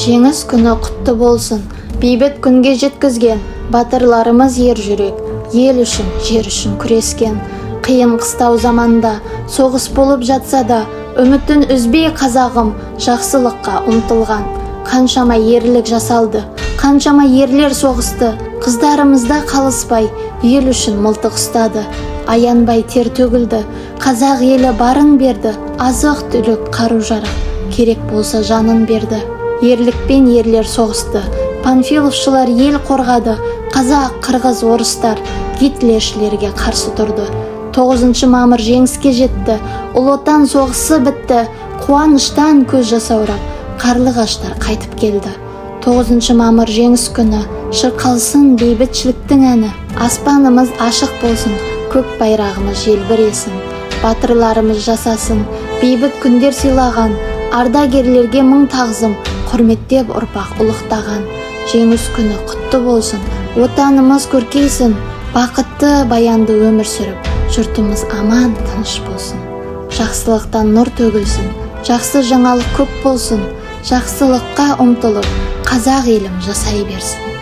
Жеңіс күні құтты болсын. Бейбіт күнге жеткізген батырларымыз ер жүрек, ел үшін, жер үшін күрескен. Қиын қыстау заманда соғыс болып жатса да, үмітін үзбей қазағым жақсылыққа ұмтылған. Қаншама ерлік жасалды, қаншама ерлер соғысты, қыздарымызда қалыспай ел үшін мылтық ұстады. Аянбай тер төгілді, қазақ елі барын берді, азық түлік қару-жарақ, керек болса жанын берді. Ерлікпен ерлер соғысты, панфиловшылар ел қорғады, қазақ, қырғыз, орыстар гитлершілерге қарсы тұрды. 9 мамыр жеңіске жетті, ұлы отан соғысы бітті, қуаныштан көз жасаурап, қарлығаштар қайтып келді. 9 мамыр жеңіс күні, шырқалсын бейбітшіліктің әні, аспанымыз ашық болсын, көк байрағымыз желбіресін, батырларымыз жасасын, бейбіт күндер сыйлаған, ардагерлерге мың тағзым, құрметтеп ұрпақ ұлықтаған. Жеңіс күні құтты болсын, отанымыз көркейсін, бақытты баянды өмір сүріп, жұртымыз аман тыныш болсын. Жақсылықтан нұр төгілсін, жақсы жаңалық көп болсын, жақсылыққа ұмтылып, қазақ елім жасай берсін.